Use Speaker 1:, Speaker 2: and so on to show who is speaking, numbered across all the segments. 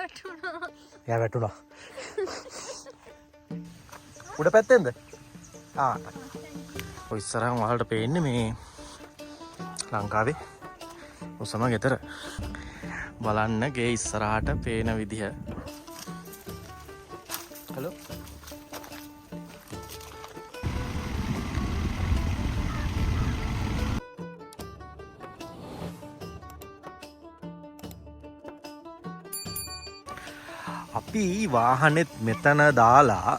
Speaker 1: එයා වැටුණා. උඩ පැත්තෙන්ද? ඔය ඉස්සරහම ඔයාලට පේන්නේ මේ ලංකාවේ උසම ගෙදර. බලන්න ගේ ඉස්සරහට පේන විදිහ. හලෝ. අපි වාහනෙත් මෙතන දාලා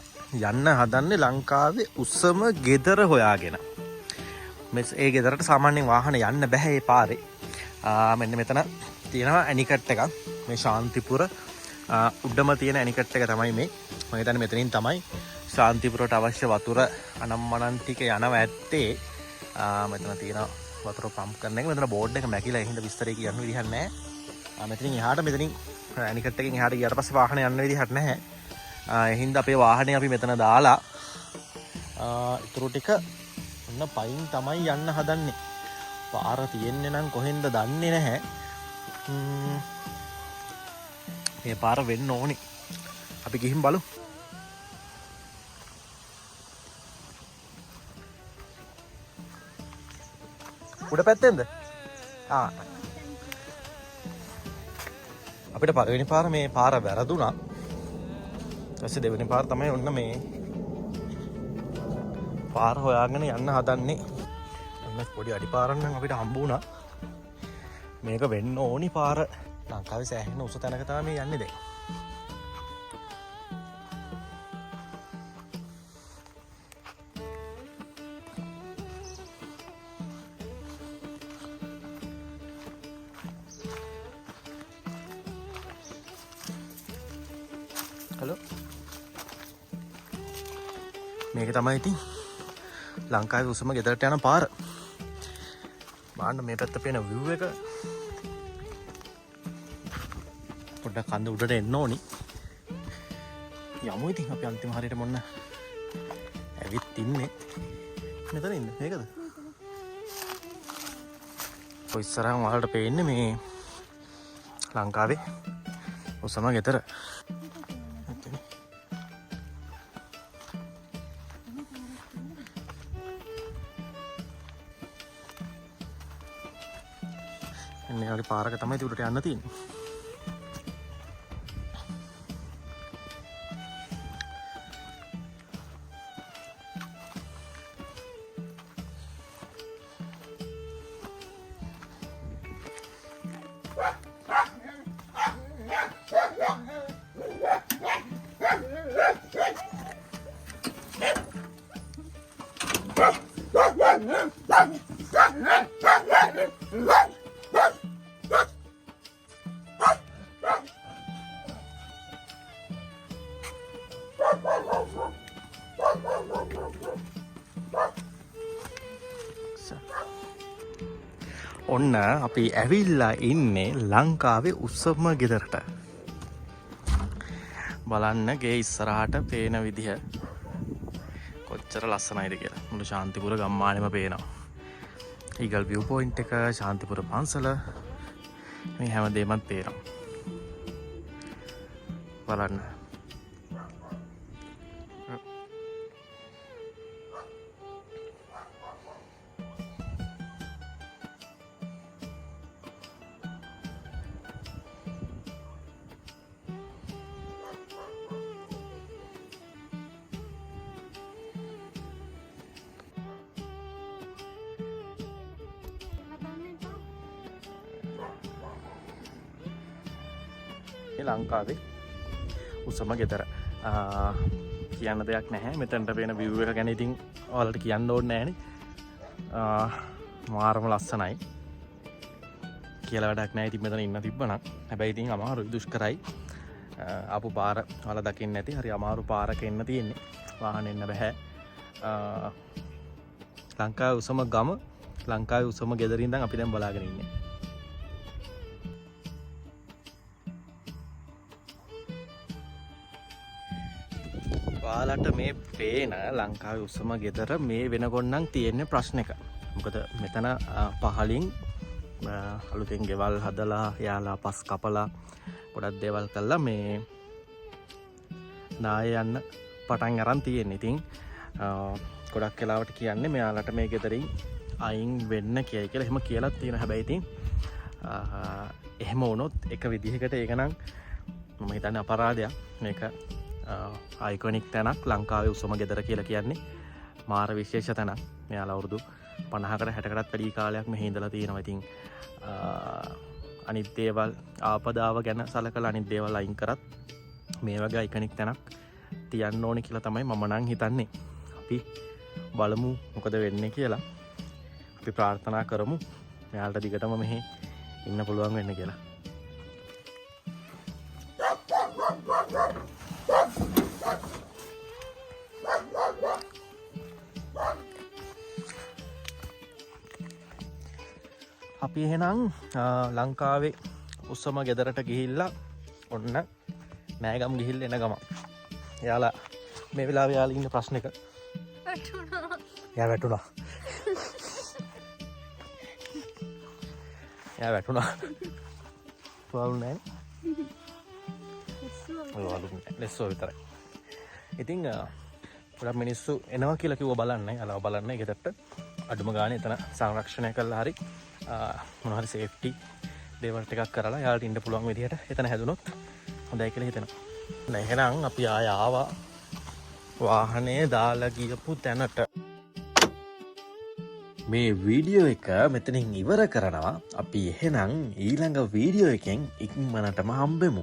Speaker 1: යන්න හදන්නේ ලංකාවේ උසම ගෙදර හොයාගෙන. ඒ ගෙදරට සාමාන්‍යයෙන් වාහන යන්න බෑ ඒ පාරේ. මෙන්න මෙතන තියෙනවා ඇනිකට් එකක්. මේ ශාන්තිපුර උඩම තියෙන ඇනිකට් එක තමයි මේ. මම හිතන්නේ මෙතනින් තමයි ශාන්තිපුරට අවශ්‍ය වතුර අනම්මනන් ටික යනවා ඇත්තේ. මෙතන තියෙන වතුර පම්ප් කරන එක. මෙතන බෝඩ් එක මැකිලා ඒ හින්දා විස්තරේ කියන්න විදිහක් නැහැ. මෙතනින් එහාට මෙතනින් ඇනිකට් එකෙන් එහාට ගියාට පස්සේ වාහන යන්න විදිහක් නැහැ. ඒ හින්දා අපේ වාහනේ අපි මෙතන දාලා ඊටු ටික ඔන්න පයින් තමයි යන්න හදන්නේ. පාර තියෙන්නේ නම් කොහෙන්ද දන්නේ නැහැ. මේ පාර වෙන්න ඕනි. අපි ගිහින් බලමු. උඩ පැත්තෙන්ද? අපිට පළවෙනි පාර මේ පාර වැරදුනා. ඊපස්සේ දෙවෙනි පාර තමයි ඔන්න මේ පාර හොයාගෙන යන්න හදන්නේ. ඔන්න පොඩි අඩිපාරක් නම් අපිට හම්බ වුණා. මේක වෙන්න ඕනි පාර. ලංකාවේ සෑහෙන උස තැනක තමයි මේ යන්නේ දැන්. හලෝ. මේක තමයි ඉතින් ලංකාවේ උසම ගෙදරට යන පාර. බලන්න මේ පැත්ත පේන view එක. පොඩ්ඩක් කන්ද උඩට එන්න ඕනි. යමු ඉතින් අපි අන්තිම හරියට මොන්න ඇවිත් ඉන්නේ. මෙතන ඉන්න මේකද? ඔය ඉස්සරහම ඔයාලට පේන්නේ මේ ලංකාවේ උසම ගෙදර. එන්නේ වගේ පාරක තමයි උඩට යන්න තියෙන්නේ. ඔන්න අපි ඇවිල්ලා ඉන්නේ ලංකාවේ උසම ගෙදරට. බලන්න ගේ ඉස්සරහට පේන විදිහ කොච්චර ලස්සනයිද කියලා. මුළු ශාන්තිපුර ගම්මානෙම පේනවා. ඊගල් view point එක, ශාන්තිපුර පන්සල, මේ හැමදේම පේනවා. බලන්න. ලංකාවේ උසම ගෙදර කියන්න දෙයක් නැහැ. මෙතනට පේන view එක ගැන ඉතින් ඔයාලට කියන්න ඕනේ නැහනේ. මාරම ලස්සනයි කියලා වැඩක් නැහැ. ඉතින් මෙතන ඉන්න තිබ්බනම් හැබැයි ඉතින් අමාරුයි, දුෂ්කරයි. ආපු පාර ඔයාලා දකින්න නැති හරි අමාරු පාරක එන්න තියෙන්නේ. වාහන එන්න බෑ. ලංකාවේ උසම ගම, ලංකාවේ උසම ගෙදර ඉඳන් අපි දැන් බලාගෙන ඉන්නේ. ඔයාලට මේ පේන ලංකාවේ උසම ගෙදර මේ වෙනකොට නම් තියෙන්නේ ප්‍රශ්නයක. මොකද මෙතන පහලින් අලුතෙන් ගෙවල් හදලා යාලා පස් කපලා ගොඩක් දේවල් කළා මේ නාය යන්න පටන් අරන් තියෙන්නේ. ඉතින් ගොඩක් වෙලාවට කියන්නේ මෙයාලට මේ ගෙදරින් අයින් වෙන්න කියයි කියලා එහෙම කියලා තියෙන. හැබැයි ඉතින් එහෙම වුණොත් එක විදිහකට ඒක නම් මම හිතන්නේ අපරාධයක්. මේක අයිකොනික් තැනක් ලංකාවේ උසම ගෙදර කියලා කියන්නේ මාර විශේෂ තැනක්. මෙයාලා අවුරුදු 50කට 60කටත් වැඩි කාලයක් මෙහි ඉඳලා තියෙනවා. ඉතින් අනිත් දේවල් ආපදාව ගැන සලකලා අනිත් දේවල් අයින් කරත් මේ වගේ අයිකොනික් තැනක් තියන්න ඕනේ කියලා තමයි මම නම් හිතන්නේ. අපි බලමු මොකද වෙන්නේ කියලා. අපි ප්‍රාර්ථනා කරමු මෙයාලට දිගටම මෙහි ඉන්න පුළුවන් වෙන්න කියලා. අපි එහෙනම් ලංකාවේ උස්සම ගෙදරට ගිහිල්ලා ඔන්න මෑගම් ගිහිල්ලා එන ගම. යාලා මේ වෙලාවේ යාලා ඉන්න ප්‍රශ්නෙක වැටුණා. යා වැටුණා. යා වැටුණා. වලු නැහැ. ලෙස්සෝ විතරයි. ඉතින් ගොඩක් මිනිස්සු එනවා කියලා කිව්ව බලන්නයි. යාලා බලන්නයි ගෙදරට. අඩුම ගානේ එතන සංරක්ෂණය කළා හරි මොනවා හරි සේෆ්ටි දේවල් ටිකක් කරලා යාලට ඉන්න පුළුවන් විදිහට එතන හැදුනොත් හොඳයි කියලා හිතෙනවා. එහෙනම් අපි ආය ආවා වාහනේ දාලා ගියපු තැනට. මේ වීඩියෝ එක මෙතනින් ඉවර කරනවා. අපි එහෙනම් ඊළඟ වීඩියෝ එකෙන් ඉක්මනටම හම්බෙමු.